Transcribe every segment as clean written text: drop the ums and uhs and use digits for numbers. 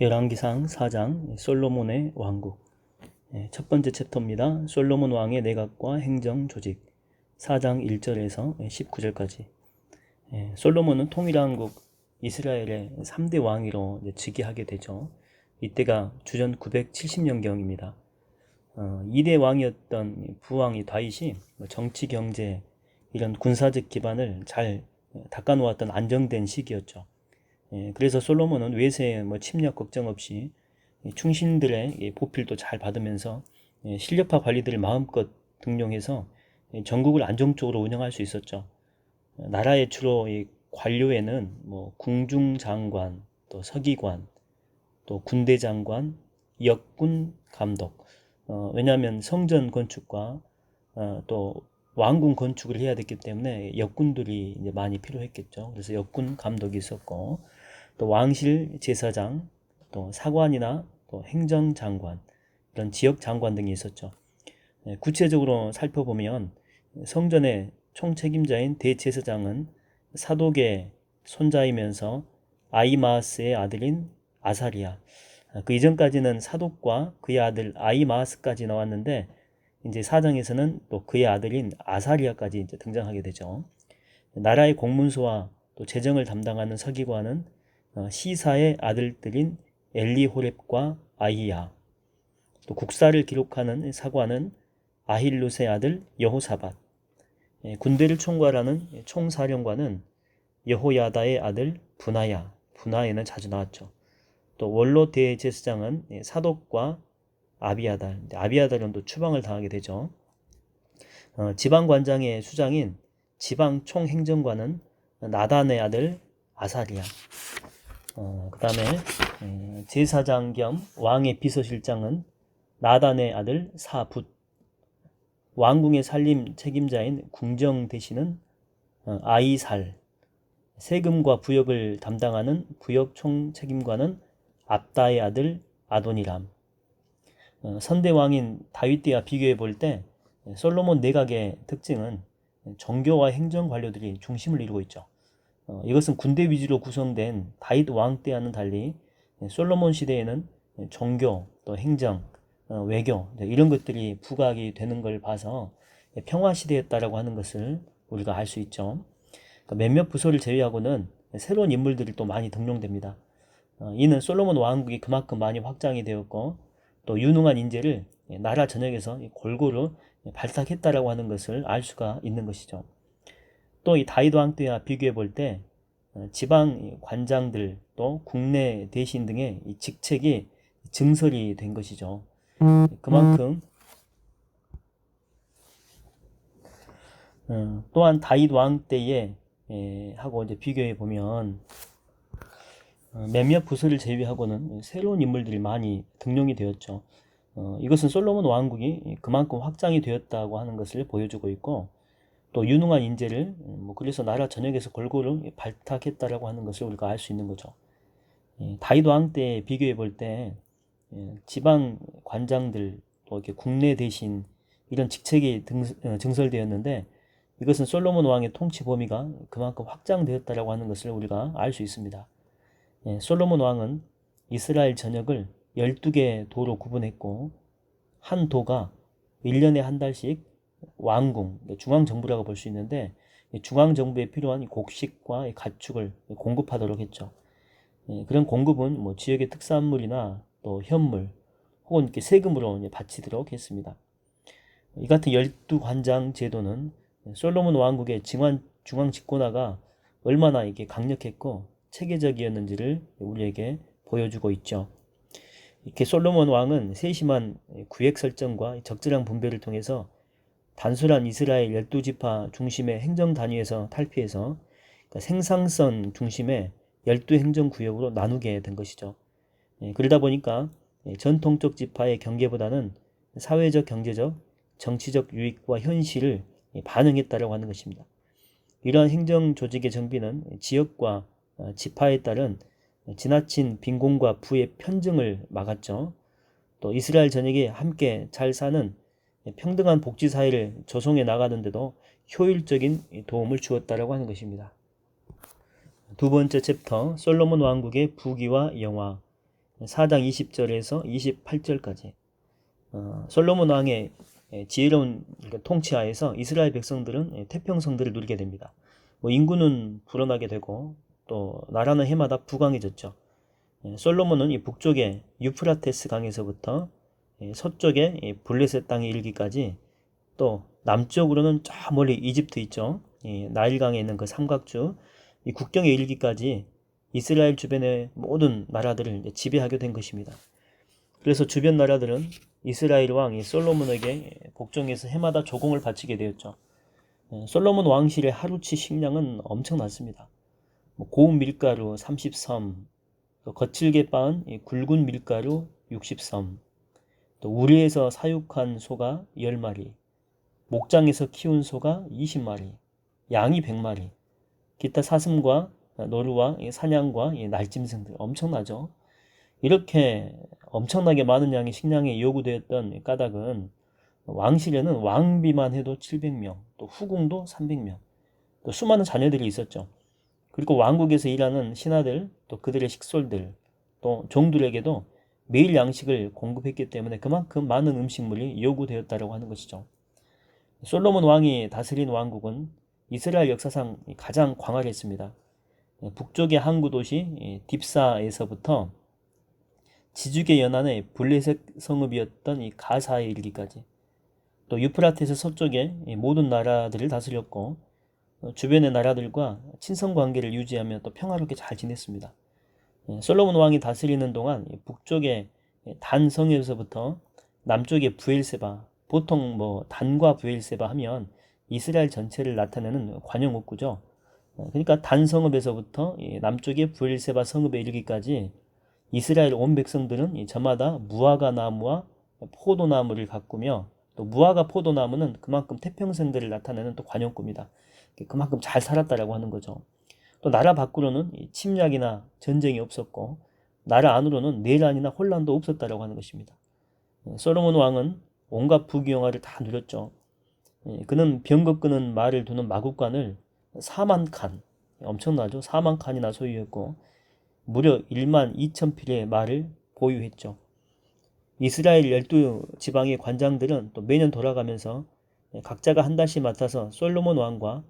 열왕기상 4장 솔로몬의 왕국. 첫 번째 챕터입니다. 솔로몬 왕의 내각과 행정 조직. 4장 1절에서 19절까지. 솔로몬은 통일왕국 이스라엘의 3대 왕위로 즉위하게 되죠. 이때가 주전 970년경입니다. 2대 왕이었던 부왕이 다윗이 정치, 경제, 이런 군사적 기반을 잘 닦아놓았던 안정된 시기였죠. 그래서 솔로몬은 외세의 침략 걱정 없이 충신들의 보필도 잘 받으면서 실력파 관리들을 마음껏 등용해서 전국을 안정적으로 운영할 수 있었죠. 나라의 주로 관료에는 궁중장관, 또 서기관, 또 군대장관, 역군 감독. 왜냐하면 성전 건축과 또 왕궁 건축을 해야 됐기 때문에 역군들이 이제 많이 필요했겠죠. 그래서 역군 감독이 있었고, 또 왕실 제사장, 또 사관이나 또 행정장관, 이런 지역장관 등이 있었죠. 구체적으로 살펴보면 성전의 총책임자인 대제사장은 사독의 손자이면서 아이마아스의 아들인 아사리아. 그 이전까지는 사독과 그의 아들 아이마아스까지 나왔는데, 이제 사장에서는 또 그의 아들인 아사리아까지 이제 등장하게 되죠. 나라의 공문서와 또 재정을 담당하는 서기관은 시사의 아들들인 엘리호렙과 아히야, 또 국사를 기록하는 사관은 아힐룻의 아들 여호사밧, 군대를 총괄하는 총사령관은 여호야다의 아들 분하야, 분하야는 자주 나왔죠. 또 원로 대제사장은 사독과 아비아달, 아비아달은 또 추방을 당하게 되죠. 지방관장의 수장인 지방총행정관은 나단의 아들 아사리아. 그 다음에 제사장 겸 왕의 비서실장은 나단의 아들 사붓. 왕궁의 살림 책임자인 궁정 대신은 아이살. 세금과 부역을 담당하는 부역총 책임관은 압다의 아들 아도니람. 선대왕인 다윗 때와 비교해 볼 때 솔로몬 내각의 특징은 정교와 행정 관료들이 중심을 이루고 있죠. 이것은 군대 위주로 구성된 다윗 왕 때와는 달리 솔로몬 시대에는 정교, 또 행정, 외교 이런 것들이 부각이 되는 걸 봐서 평화 시대였다라고 하는 것을 우리가 알 수 있죠. 몇몇 부서를 제외하고는 새로운 인물들이 또 많이 등용됩니다. 이는 솔로몬 왕국이 그만큼 많이 확장이 되었고, 또 유능한 인재를 나라 전역에서 골고루 발탁했다라고 하는 것을 알 수가 있는 것이죠. 또 이 다윗 왕 때와 비교해 볼 때 지방 관장들, 또 국내 대신 등의 이 직책이 증설이 된 것이죠. 그만큼 또한 다윗 왕 때에 하고 이제 비교해 보면 몇몇 부서를 제외하고는 새로운 인물들이 많이 등용이 되었죠. 이것은 솔로몬 왕국이 그만큼 확장이 되었다고 하는 것을 보여주고 있고, 또 유능한 인재를 그래서 나라 전역에서 골고루 발탁했다라고 하는 것을 우리가 알 수 있는 거죠. 다윗 왕 때 비교해 볼 때 지방 관장들, 또 이렇게 국내 대신 이런 직책이 증설되었는데, 이것은 솔로몬 왕의 통치 범위가 그만큼 확장되었다라고 하는 것을 우리가 알 수 있습니다. 솔로몬 왕은 이스라엘 전역을 12개 도로 구분했고, 한 도가 1년에 한 달씩 왕궁, 중앙정부라고 볼 수 있는데, 중앙정부에 필요한 곡식과 가축을 공급하도록 했죠. 그런 공급은 지역의 특산물이나 또 현물 혹은 이렇게 세금으로 바치도록 했습니다. 이 같은 12관장 제도는 솔로몬 왕국의 중앙 집권화가 얼마나 이게 강력했고 체계적이었는지를 우리에게 보여주고 있죠. 이렇게 솔로몬 왕은 세심한 구획 설정과 적절한 분배를 통해서 단순한 이스라엘 12지파 중심의 행정 단위에서 탈피해서 생산성 중심의 12행정구역으로 나누게 된 것이죠. 그러다 보니까 전통적 지파의 경계보다는 사회적, 경제적, 정치적 유익과 현실을 반영했다고 하는 것입니다. 이러한 행정 조직의 정비는 지역과 지파에 따른 지나친 빈곤과 부의 편증을 막았죠. 또 이스라엘 전역이 함께 잘 사는 평등한 복지 사회를 조성해 나가는 데도 효율적인 도움을 주었다라고 하는 것입니다. 두 번째 챕터, 솔로몬 왕국의 부귀와 영화. 4장 20절에서 28절까지. 솔로몬 왕의 지혜로운 통치하에서 이스라엘 백성들은 태평성들을 누리게 됩니다. 인구는 불어나게 되고 또 나라는 해마다 부강해졌죠. 솔로몬은 이 북쪽의 유프라테스 강에서부터 서쪽의 블레셋 땅에 이르기까지, 또 남쪽으로는 저 멀리 이집트 있죠. 나일강에 있는 그 삼각주, 이 국경에 이르기까지 이스라엘 주변의 모든 나라들을 지배하게 된 것입니다. 그래서 주변 나라들은 이스라엘 왕 솔로몬에게 복종해서 해마다 조공을 바치게 되었죠. 솔로몬 왕실의 하루치 식량은 엄청났습니다. 고운 밀가루 30섬, 또 거칠게 빻은 굵은 밀가루 60섬, 또 우리에서 사육한 소가 10마리, 목장에서 키운 소가 20마리, 양이 100마리, 기타 사슴과 노루와 사냥과 날짐승들, 엄청나죠. 이렇게 엄청나게 많은 양의 식량이 요구되었던 까닭은 왕실에는 왕비만 해도 700명, 또 후궁도 300명, 또 수많은 자녀들이 있었죠. 그리고 왕국에서 일하는 신하들, 또 그들의 식솔들, 또 종들에게도 매일 양식을 공급했기 때문에 그만큼 많은 음식물이 요구되었다고 하는 것이죠. 솔로몬 왕이 다스린 왕국은 이스라엘 역사상 가장 광활했습니다. 북쪽의 항구 도시 딥사에서부터 지중해 연안의 블레셋 성읍이었던 이 가사에 이르기까지, 또 유프라테스 서쪽의 모든 나라들을 다스렸고 주변의 나라들과 친선 관계를 유지하며 또 평화롭게 잘 지냈습니다. 솔로몬 왕이 다스리는 동안 북쪽의 단 성에서부터 남쪽의 브엘세바, 보통 단과 브엘세바 하면 이스라엘 전체를 나타내는 관용어구죠. 그러니까 단 성읍에서부터 남쪽의 브엘세바 성읍에 이르기까지 이스라엘 온 백성들은 저마다 무화과 나무와 포도나무를 가꾸며, 또 무화과 포도나무는 그만큼 태평성들을 나타내는 또 관용구입니다. 그만큼 잘 살았다라고 하는 거죠. 또 나라 밖으로는 침략이나 전쟁이 없었고 나라 안으로는 내란이나 혼란도 없었다라고 하는 것입니다. 솔로몬 왕은 온갖 부귀영화를 다 누렸죠. 그는 병거 끄는 말을 두는 마국간을 4만 칸, 엄청나죠. 4만 칸이나 소유했고 무려 1만 2천 필의 말을 보유했죠. 이스라엘 12지방의 관장들은 또 매년 돌아가면서 각자가 한 달씩 맡아서 솔로몬 왕과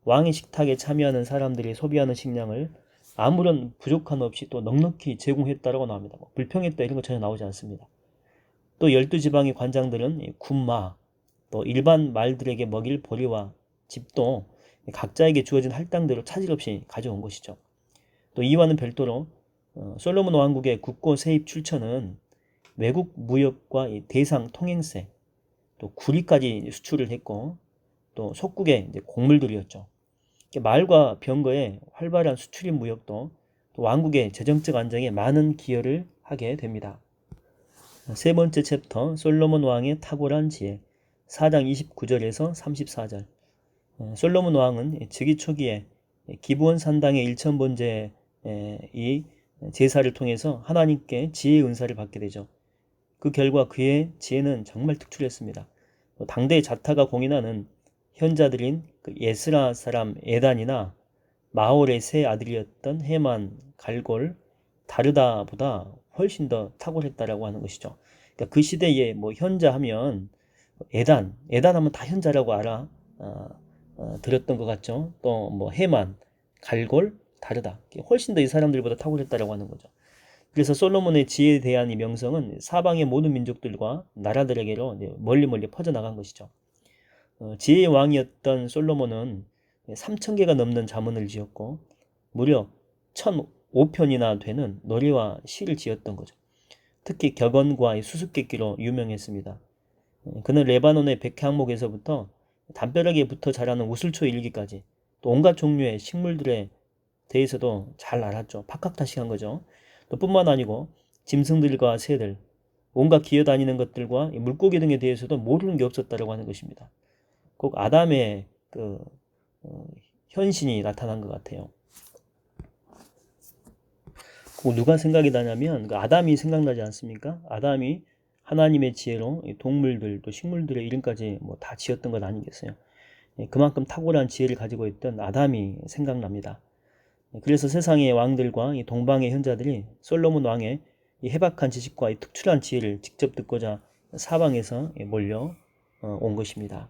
왕의 식탁에 참여하는 사람들이 소비하는 식량을 아무런 부족함 없이 또 넉넉히 제공했다라고 나옵니다. 불평했다 이런 거 전혀 나오지 않습니다. 또 12지방의 관장들은 군마, 또 일반 말들에게 먹일 보리와 집도 각자에게 주어진 할당대로 차질 없이 가져온 것이죠. 또 이와는 별도로 솔로몬 왕국의 국고 세입 출처는 외국 무역과 대상 통행세, 또 구리까지 수출을 했고 또 속국의 곡물들이었죠. 말과 병거의 활발한 수출입 무역도 또 왕국의 재정적 안정에 많은 기여를 하게 됩니다. 세 번째 챕터, 솔로몬 왕의 탁월한 지혜, 4장 29절에서 34절. 솔로몬 왕은 즉위 초기에 기브온 산당의 일천번제 이 제사를 통해서 하나님께 지혜의 은사를 받게 되죠. 그 결과 그의 지혜는 정말 특출했습니다. 당대의 자타가 공인하는 현자들인 예스라 사람 에단이나 마홀의 세 아들이었던 헤만, 갈골, 다르다보다 훨씬 더 탁월했다라고 하는 것이죠. 그러니까 그 시대에 현자 하면 에단 하면 다 현자라고 들었던 것 같죠. 또 헤만, 갈골, 다르다, 훨씬 더 이 사람들보다 탁월했다라고 하는 거죠. 그래서 솔로몬의 지혜에 대한 이 명성은 사방의 모든 민족들과 나라들에게로 멀리 퍼져나간 것이죠. 지혜의 왕이었던 솔로몬은 3,000개가 넘는 잠언을 지었고 무려 1,005편이나 되는 노래와 시를 지었던 거죠. 특히 격언과 수수께끼로 유명했습니다. 그는 레바논의 백향목에서부터 담벼락에 붙어 자라는 우슬초에 이르기까지 또 온갖 종류의 식물들에 대해서도 잘 알았죠. 팍팍다식한 거죠. 또 뿐만 아니고 짐승들과 새들, 온갖 기어다니는 것들과 물고기 등에 대해서도 모르는 게 없었다고 하는 것입니다. 꼭 아담의 현신이 나타난 것 같아요. 꼭 누가 생각이 나냐면 아담이 생각나지 않습니까? 아담이 하나님의 지혜로 동물들 또 식물들의 이름까지 다 지었던 것 아니겠어요? 그만큼 탁월한 지혜를 가지고 있던 아담이 생각납니다. 그래서 세상의 왕들과 동방의 현자들이 솔로몬 왕의 이 해박한 지식과 이 특출한 지혜를 직접 듣고자 사방에서 몰려 온 것입니다.